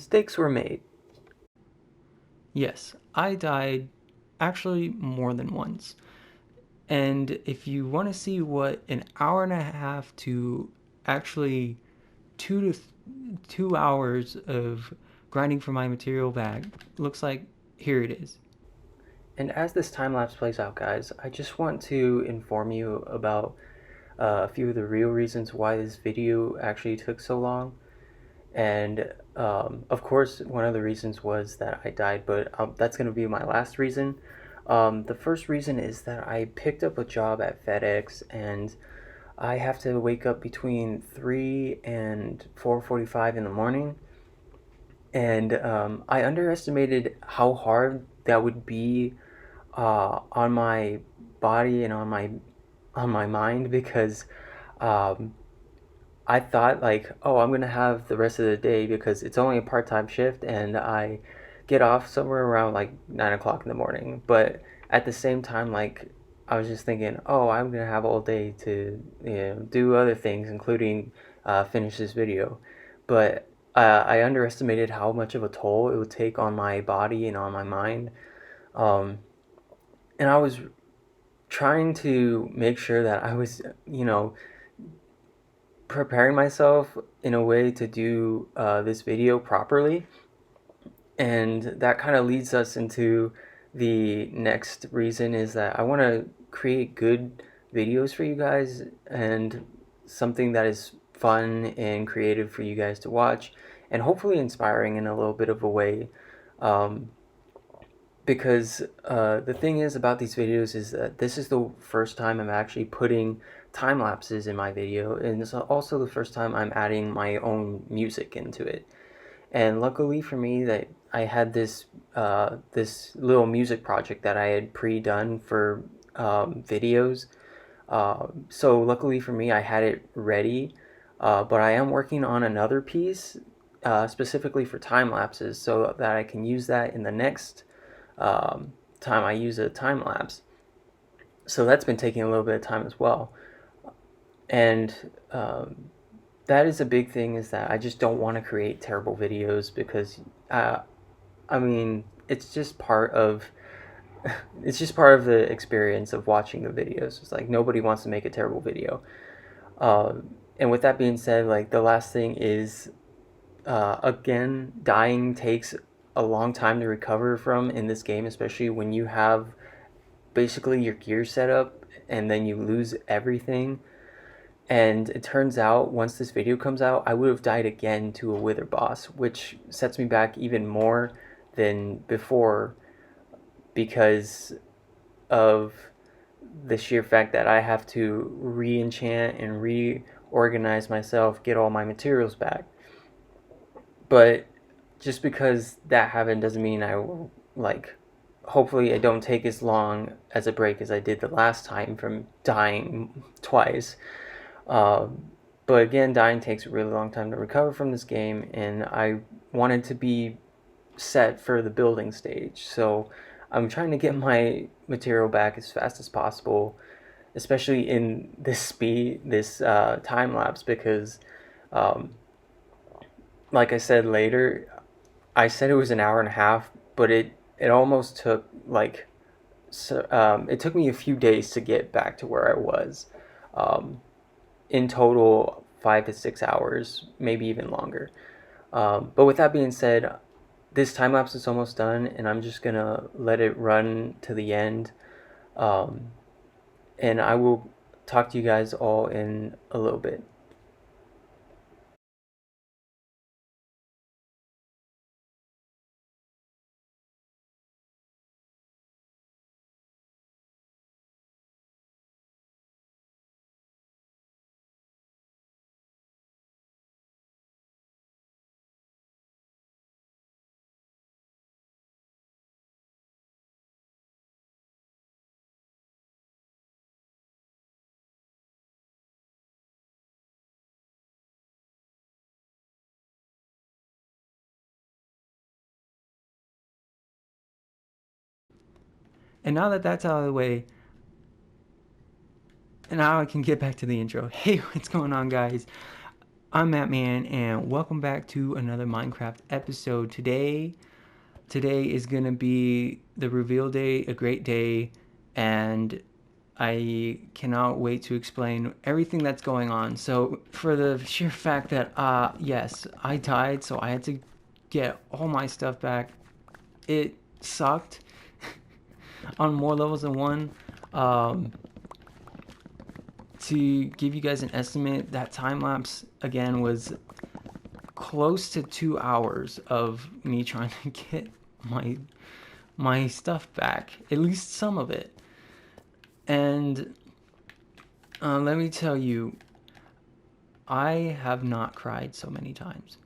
mistakes were made. Yes, I died actually more than once. And if you want to see what an hour and a half to actually 2 hours of grinding for my material bag looks like, here it is. And as this time lapse plays out, guys, I just want to inform you about a few of the real reasons why this video actually took so long. And of course, one of the reasons was that I died, but that's going to be my last reason. The first reason is that I picked up a job at FedEx, and I have to wake up between 3 and 4:45 in the morning. And I underestimated how hard that would be on my body and on my mind, because um, I thought like, oh, I'm gonna have the rest of the day because it's only a part-time shift and I get off somewhere around like 9 o'clock in the morning. But at the same time, like I was just thinking, oh, I'm gonna have all day to do other things, including finish this video. But I underestimated how much of a toll it would take on my body and on my mind. Um, and I was trying to make sure that I was, preparing myself in a way to do this video properly. And that kind of leads us into the next reason, is that I want to create good videos for you guys, and something that is fun and creative for you guys to watch, and hopefully inspiring in a little bit of a way. Um, because the thing is about these videos is that this is the first time I'm actually putting time lapses in my video, and it's also the first time I'm adding my own music into it. And luckily for me, that I had this little music project that I had pre-done for videos. So luckily for me, I had it ready. But I am working on another piece specifically for time lapses, so that I can use that in the next time I use a time lapse. So that's been taking a little bit of time as well. And that is a big thing, is that I just don't want to create terrible videos, because I mean, it's just part of it's just part of the experience of watching the videos. It's like nobody wants to make a terrible video. And with that being said, like the last thing is, again, dying takes a long time to recover from in this game, especially when you have basically your gear set up and then you lose everything. And it turns out, once this video comes out, I would have died again to a Wither boss, which sets me back even more than before, because of the sheer fact that I have to re-enchant and reorganize myself, get all my materials back. But just because that happened doesn't mean I will, like, hopefully I don't take as long as a break as I did the last time from dying twice. But again, dying takes a really long time to recover from this game, and I wanted to be set for the building stage. So I'm trying to get my material back as fast as possible, especially in this time lapse, because, um, like I said later, I said it was an hour and a half, but it almost took like, so, it took me a few days to get back to where I was. Um, in total, 5 to 6 hours, maybe even longer. But with that being said, this time lapse is almost done, and I'm just gonna let it run to the end. Um, and I will talk to you guys all in a little bit. And now that that's out of the way, and now I can get back to the intro. Hey, what's going on, guys? I'm Matt Man, and welcome back to another Minecraft episode. Today is gonna be the reveal day, a great day, and I cannot wait to explain everything that's going on. So, for the sheer fact that, yes, I died, so I had to get all my stuff back. It sucked on more levels than one. To give you guys an estimate, that time lapse again was close to 2 hours of me trying to get my stuff back, at least some of it. And let me tell you, I have not cried so many times.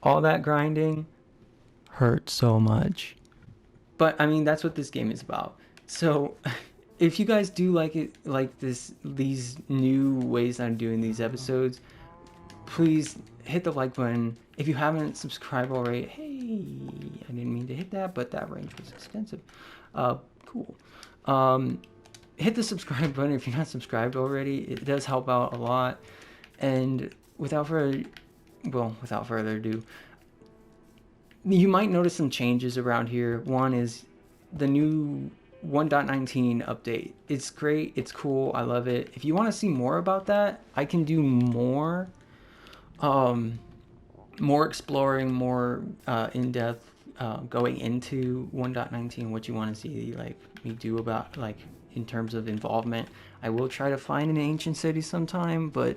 All that grinding hurt so much. But I mean, that's what this game is about. So if you guys do like it, like these new ways I'm doing these episodes, please hit the like button. If you haven't subscribed already, hey, I didn't mean to hit that, but that range was extensive. Cool. Hit the subscribe button if you're not subscribed already. It does help out a lot. And without further ado, you might notice some changes around here. One is the new 1.19 update. It's great. It's cool. I love it. If you want to see more about that, I can do more exploring, more in-depth going into 1.19, what you want to see like me do about like in terms of involvement. I will try to find an ancient city sometime, but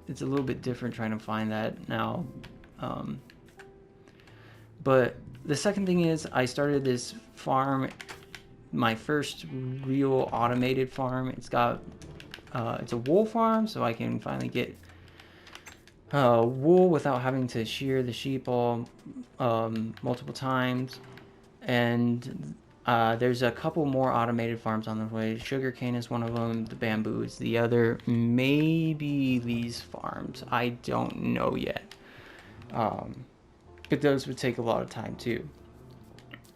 it's a little bit different trying to find that now. But the second thing is I started this farm, my first real automated farm. It's got it's a wool farm, so I can finally get wool without having to shear the sheep all multiple times. And there's a couple more automated farms on the way. Sugarcane is one of them. The bamboo is the other. Maybe these farms. I don't know yet. But those would take a lot of time too.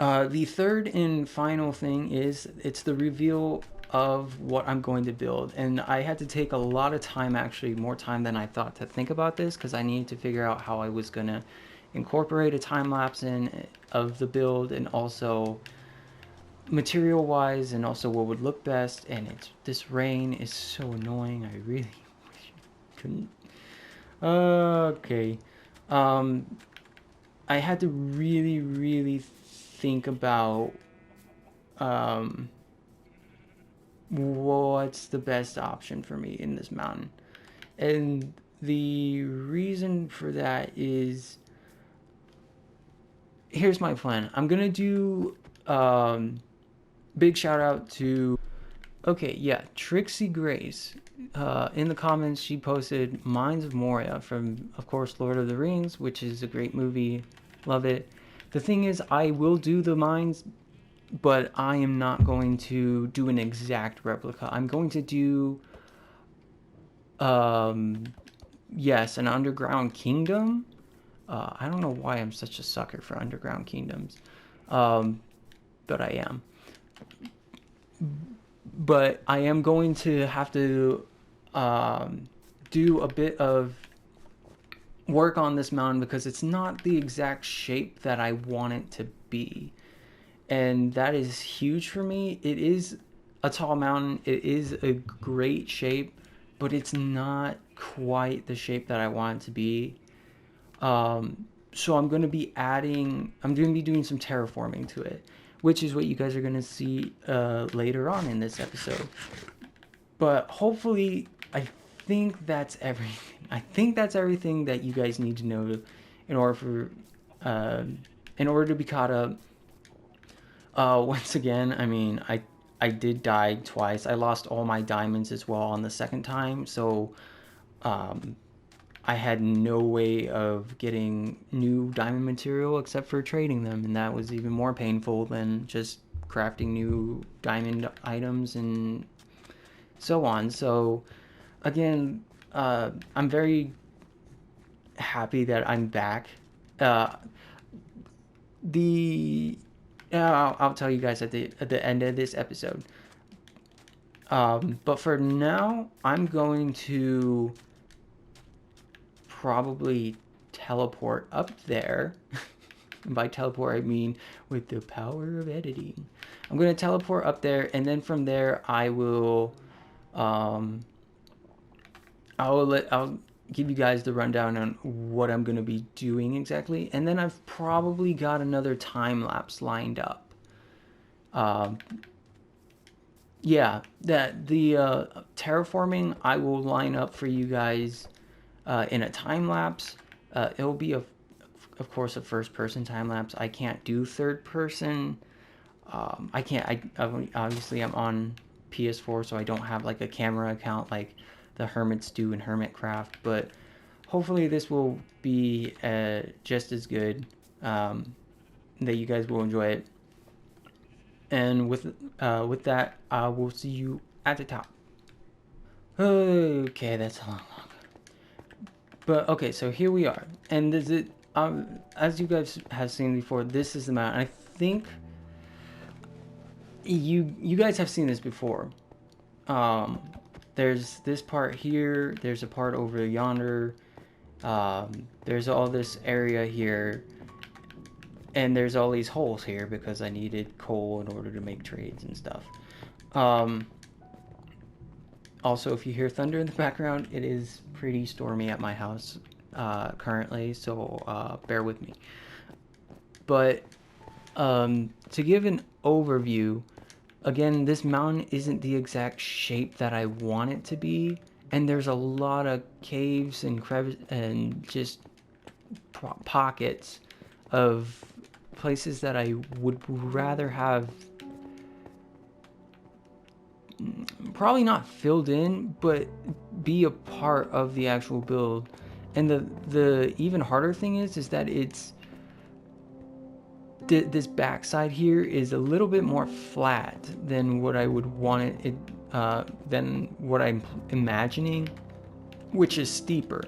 The third and final thing is it's the reveal of what I'm going to build, and I had to take a lot of time, actually more time than I thought, to think about this, because I needed to figure out how I was gonna incorporate a time lapse in of the build, and also material wise, and also what would look best. And this rain is so annoying. I really wish I couldn't. Okay. I had to really think about what's the best option for me in this mountain. And the reason for that is, here's my plan. I'm gonna do big shout out to Trixie Grace. In the comments, she posted Mines of Moria from, of course, Lord of the Rings, which is a great movie. Love it. The thing is, I will do the mines, but I am not going to do an exact replica. I'm going to do, yes, an underground kingdom. I don't know why I'm such a sucker for underground kingdoms, but I am. But I am going to have to do a bit of work on this mountain because it's not the exact shape that I want it to be. And that is huge for me. It is a tall mountain. It is a great shape, but it's not quite the shape that I want it to be. So I'm going to be doing some terraforming to it, which is what you guys are going to see later on in this episode. But hopefully, I think that's everything. I think that's everything that you guys need to know in order to be caught up. Once again, I mean, I did die twice. I lost all my diamonds as well on the second time, so I had no way of getting new diamond material except for trading them, and that was even more painful than just crafting new diamond items and so on. So again, I'm very happy that I'm back. I'll tell you guys at the end of this episode. But for now, I'm going to probably teleport up there. And by teleport, I mean with the power of editing. I'm going to teleport up there, and then from there, um, I'll give you guys the rundown on what I'm going to be doing exactly, and then I've probably got another time lapse lined up. Um, yeah, that the terraforming I will line up for you guys in a time lapse. It'll be of course, a first person time lapse. I can't do third person. I can't. Obviously I'm on PS4, so I don't have like a camera account like the hermits do in Hermitcraft. But hopefully this will be just as good. That you guys will enjoy it. And with that, I will see you at the top. Okay, that's a long. But okay, so here we are, and is it as you guys have seen before? This is the map. I think you guys have seen this before. Um, there's this part here. There's a part over yonder. There's all this area here, and there's all these holes here because I needed coal in order to make trades and stuff. Um, Also, if you hear thunder in the background, it is pretty stormy at my house currently, so bear with me. But to give an overview, again, this mountain isn't the exact shape that I want it to be, and there's a lot of caves and crevices and just pockets of places that I would rather have probably not filled in, but be a part of the actual build. And the even harder thing is that it's this backside here is a little bit more flat than what I would want it than what I'm imagining, which is steeper.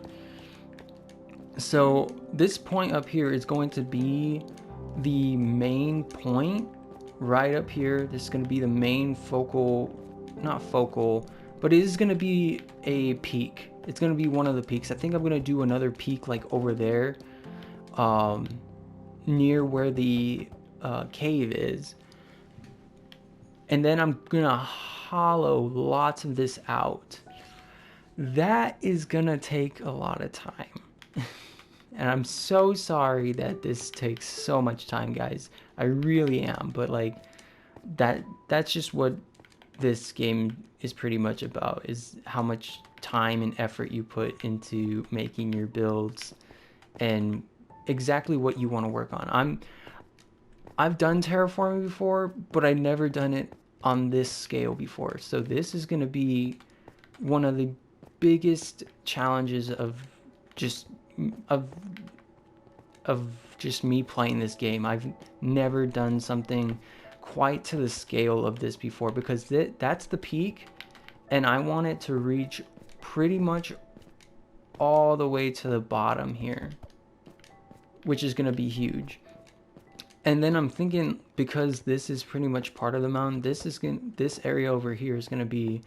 So this point up here is going to be the main point right up here. This is going to be the main focal, not focal, but it is going to be a peak. It's going to be one of the peaks. I think I'm going to do another peak like over there, near where the cave is. And then I'm going to hollow lots of this out. That is going to take a lot of time. And I'm so sorry that this takes so much time, guys. I really am, but like that's just what this game is pretty much about, is how much time and effort you put into making your builds and exactly what you want to work on. I've done terraforming before, but I never done it on this scale before. So this is going to be one of the biggest challenges of just of of just me playing this game. I've never done something quite to the scale of this before, because that's the peak, and I want it to reach pretty much all the way to the bottom here, which is going to be huge. And then I'm thinking, because this is pretty much part of the mountain, this area over here is going to be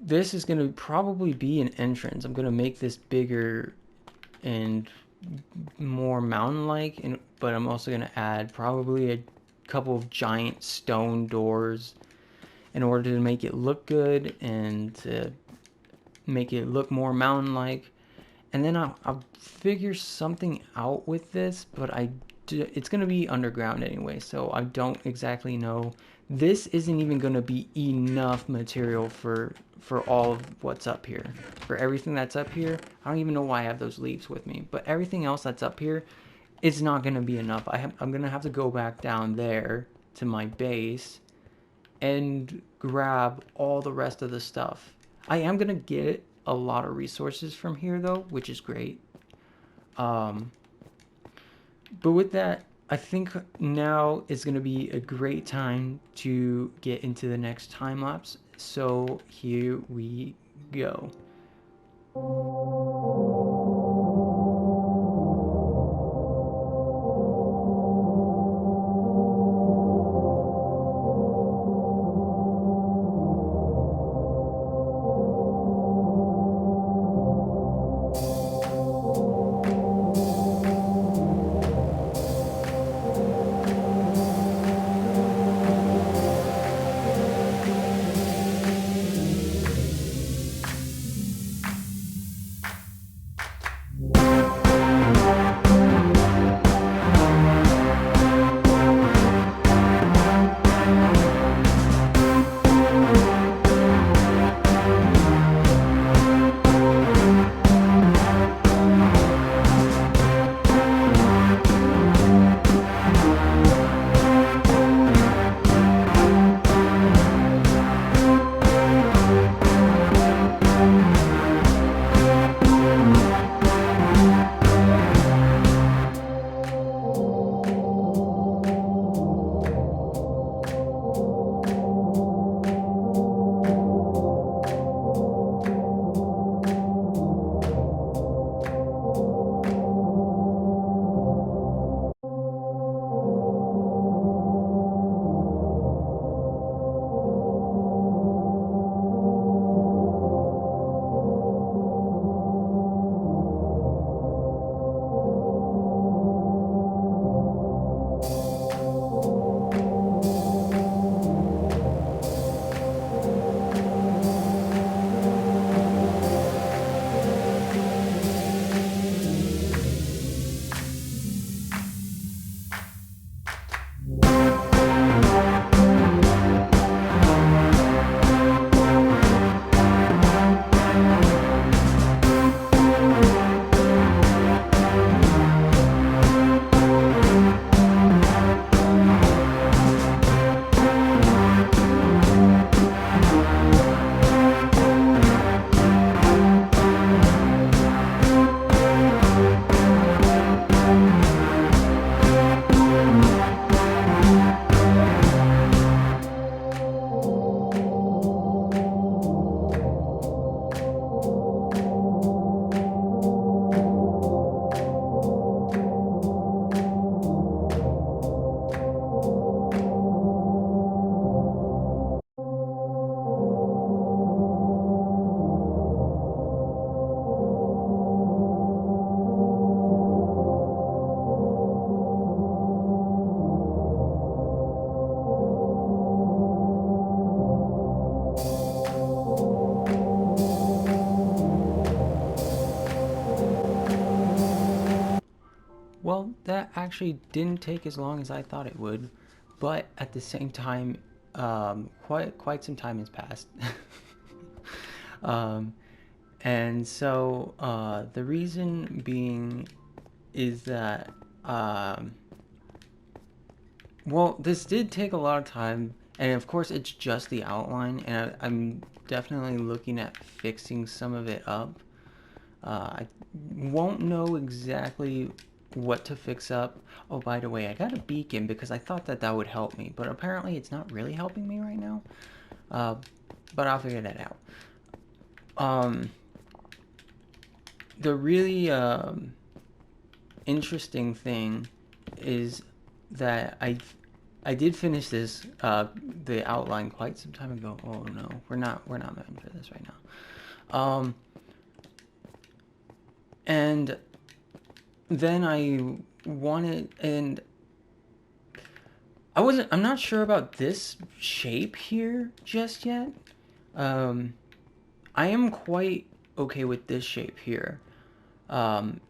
this is going to probably be an entrance. I'm going to make this bigger and more mountain-like, but I'm also going to add probably a couple of giant stone doors in order to make it look good and to make it look more mountain-like. And then I'll figure something out with this, but it's going to be underground anyway, so I don't exactly know. This isn't even going to be enough material for all of what's up here. For everything that's up here, I don't even know why I have those leaves with me, but everything else that's up here, it's not going to be enough. I'm going to have to go back down there to my base and grab all the rest of the stuff. I am going to get a lot of resources from here though, which is great. But with that, I think now is going to be a great time to get into the next time lapse. So here we go. actually didn't take as long as I thought it would, but at the same time, quite some time has passed. um, and so the reason being is that well, this did take a lot of time, and of course it's just the outline, and I'm definitely looking at fixing some of it up. I won't know exactly what to fix up. Oh, by the way, I got a beacon because I thought that would help me, but apparently it's not really helping me right now. But I'll figure that out. The really interesting thing is that I did finish this the outline quite some time ago. Oh no, we're not meant for this right now. And then I wanted, and I'm not sure about this shape here just yet. I am quite okay with this shape here. And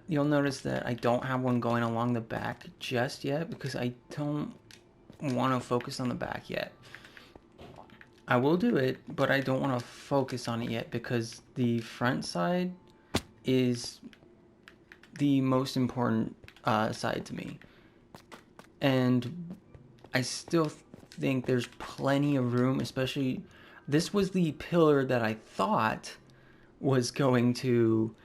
you'll notice that I don't have one going along the back just yet because I don't want to focus on the back yet. I will do it, but I don't want to focus on it yet because the front side is the most important side to me. And I still think there's plenty of room, especially this was the pillar that I thought was going to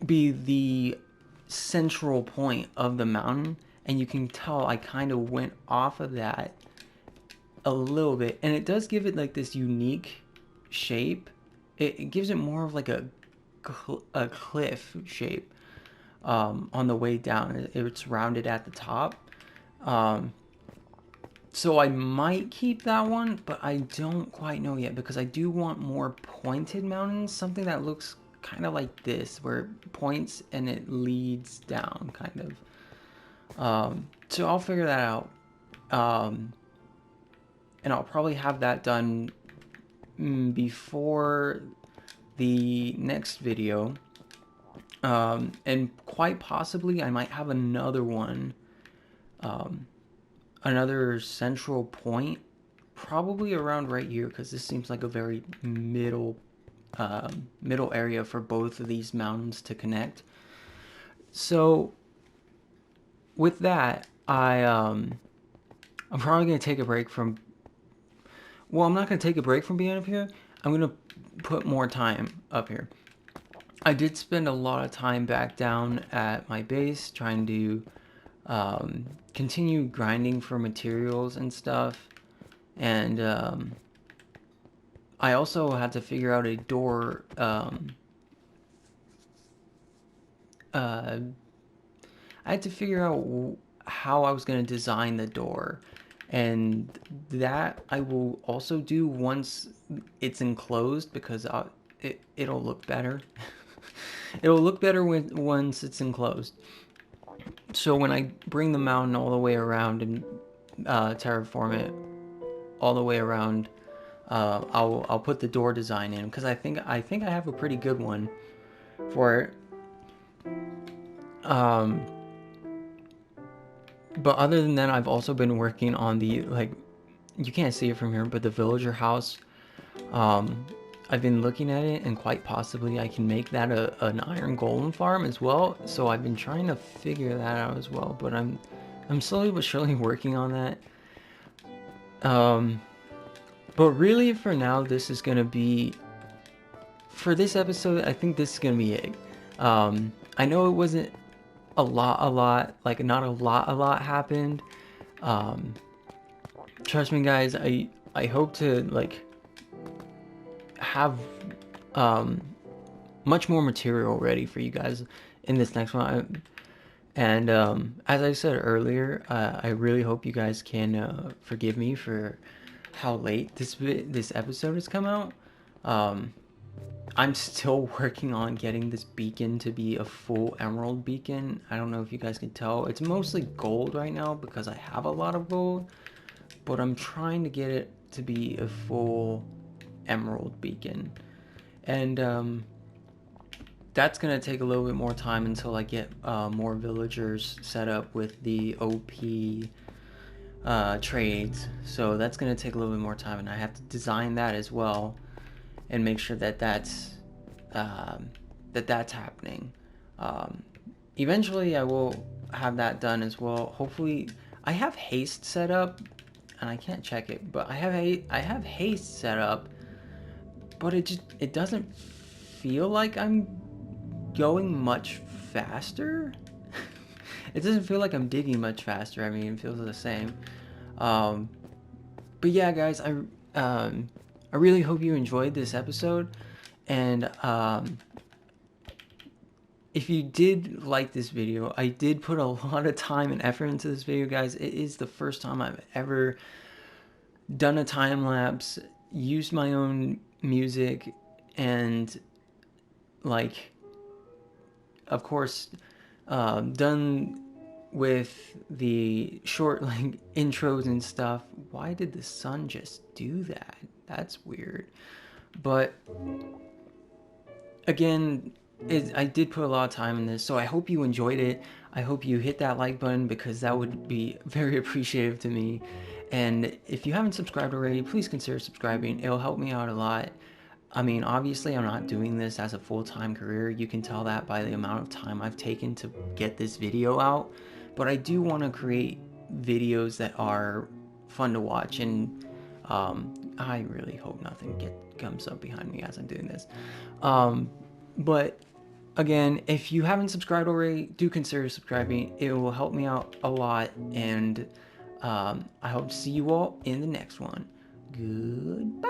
be the central point of the mountain, and you can tell I kind of went off of that a little bit, and it does give it like this unique shape. It gives it more of like a cliff shape on the way down. It's rounded at the top. So I might keep that one, but I don't quite know yet because I do want more pointed mountains, something that looks kind of like this, where it points and it leads down, kind of. So I'll figure that out. And I'll probably have that done before the next video. And quite possibly I might have another one, another central point, probably around right here, because this seems like a very middle area for both of these mountains to connect. So with that, I'm probably going to take a break from, well, I'm not going to take a break from being up here. I'm going to put more time up here. I did spend a lot of time back down at my base trying to continue grinding for materials and stuff. And I also had to figure out a door. I had to figure out how I was going to design the door. And that I will also do once it's enclosed, because it'll look better. It'll look better once it's enclosed. So when I bring the mountain all the way around and terraform it all the way around, I'll put the door design in, because I think I have a pretty good one for it. But other than that, I've also been working on the, like, you can't see it from here, but the villager house. I've been looking at it, and quite possibly I can make that an iron golem farm as well. So I've been trying to figure that out as well, but I'm slowly but surely working on that. But really, for now, this is gonna be, for this episode, I think this is gonna be it. I know it wasn't a lot, like not a lot happened. Trust me, guys, I hope to like have much more material ready for you guys in this next one. And as I said earlier, I really hope you guys can forgive me for how late this episode has come out. I'm still working on getting this beacon to be a full emerald beacon. I don't know if you guys can tell. It's mostly gold right now because I have a lot of gold, but I'm trying to get it to be a full emerald beacon. And that's going to take a little bit more time until I get more villagers set up with the OP trades. So that's going to take a little bit more time, and I have to design that as well and make sure that that's happening. Eventually I will have that done as well. Hopefully I have haste set up, and I can't check it, but I have haste set up, but it doesn't feel like I'm going much faster. It doesn't feel like I'm digging much faster. I mean, it feels the same. But yeah, guys, I really hope you enjoyed this episode, and if you did like this video, I did put a lot of time and effort into this video, guys. It is the first time I've ever done a time lapse, used my own music, and like, of course, done with the short like intros and stuff. Why did the sun just do that? That's weird. But again, I did put a lot of time in this, so I hope you enjoyed it. I hope you hit that like button, because that would be very appreciative to me. And if you haven't subscribed already, please consider subscribing. It'll help me out a lot. I mean, obviously I'm not doing this as a full-time career. You can tell that by the amount of time I've taken to get this video out. But I do want to create videos that are fun to watch, and I really hope nothing comes up behind me as I'm doing this. But again, if you haven't subscribed already, do consider subscribing. It will help me out a lot, and I hope to see you all in the next one. Goodbye.